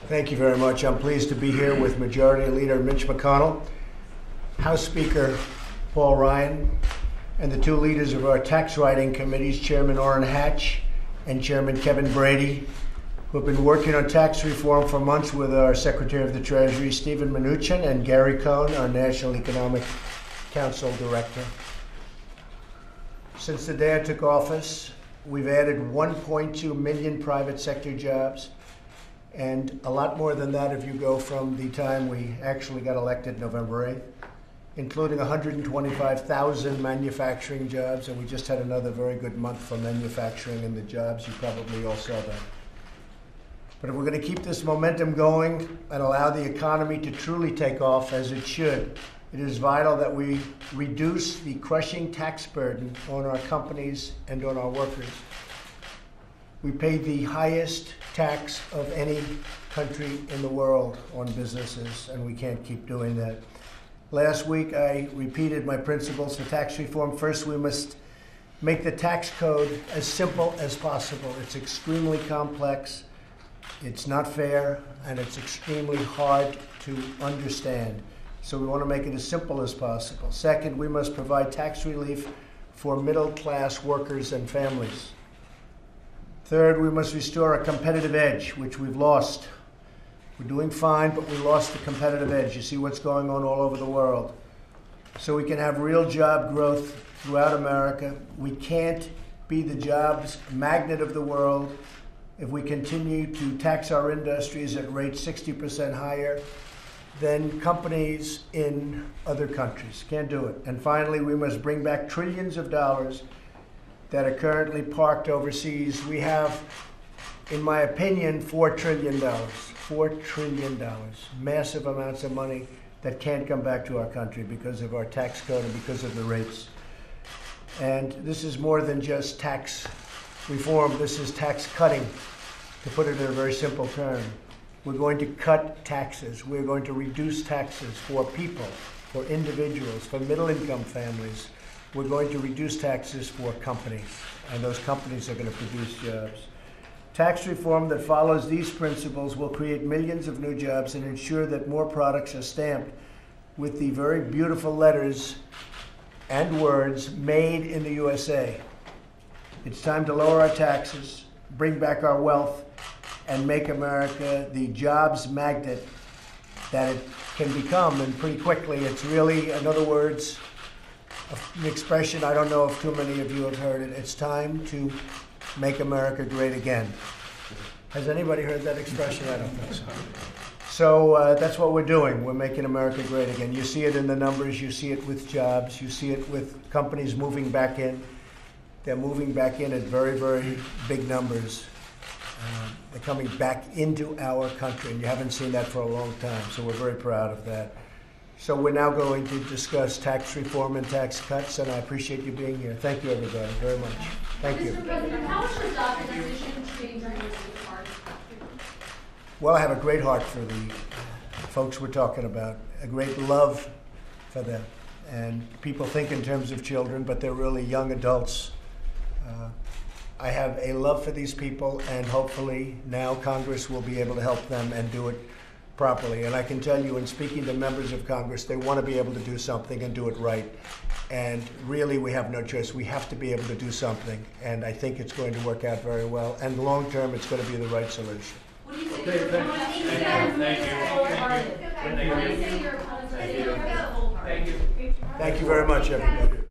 Thank you very much. I'm pleased to be here with Majority Leader Mitch McConnell, House Speaker Paul Ryan, and the two leaders of our tax writing committees, Chairman Orrin Hatch and Chairman Kevin Brady, who have been working on tax reform for months with our Secretary of the Treasury, Stephen Mnuchin, and Gary Cohn, our National Economic Council Director. Since the day I took office, we've added 1.2 million private sector jobs, and a lot more than that if you go from the time we actually got elected November 8th, including 125,000 manufacturing jobs, and we just had another very good month for manufacturing and the jobs. You probably all saw that. But if we're going to keep this momentum going and allow the economy to truly take off as it should, it is vital that we reduce the crushing tax burden on our companies and on our workers. We pay the highest tax of any country in the world on businesses, and we can't keep doing that. Last week, I repeated my principles for tax reform. First, we must make the tax code as simple as possible. It's extremely complex, it's not fair, and it's extremely hard to understand. So we want to make it as simple as possible. Second, we must provide tax relief for middle-class workers and families. Third, we must restore a competitive edge, which we've lost. We're doing fine, but we lost the competitive edge. You see what's going on all over the world. So we can have real job growth throughout America. We can't be the jobs magnet of the world if we continue to tax our industries at rates 60% higher than companies in other countries. Can't do it. And finally, we must bring back trillions of dollars that are currently parked overseas. We have, in my opinion, $4 trillion. $4 trillion. Massive amounts of money that can't come back to our country because of our tax code and because of the rates. And this is more than just tax reform. This is tax cutting, to put it in a very simple term. We're going to cut taxes. We're going to reduce taxes for people, for individuals, for middle-income families. We're going to reduce taxes for companies, and those companies are going to produce jobs. Tax reform that follows these principles will create millions of new jobs and ensure that more products are stamped with the very beautiful letters and words, "Made in the USA." It's time to lower our taxes, bring back our wealth, and make America the jobs magnet that it can become, and pretty quickly. It's really, in other words, an expression, I don't know if too many of you have heard it, it's time to make America great again. Has anybody heard that expression? I don't think so. So that's what we're doing. We're making America great again. You see it in the numbers, you see it with jobs, you see it with companies moving back in. They're moving back in at very, very big numbers. They're coming back into our country, and you haven't seen that for a long time, so we're very proud of that. So we're now going to discuss tax reform and tax cuts, and I appreciate you being here. Thank you, everybody, very much. Thank you. Mr. President, how is your job transition treating journalists with heart? Well, I have a great heart for the folks we're talking about, a great love for them. And people think in terms of children, but they're really young adults. I have a love for these people, and hopefully now Congress will be able to help them and do it properly. And I can tell you, in speaking to members of Congress, they want to be able to do something and do it right. And really, we have no choice. We have to be able to do something. And I think it's going to work out very well. And long term, it's going to be the right solution. What do you think? Okay, Thank you very much, everybody.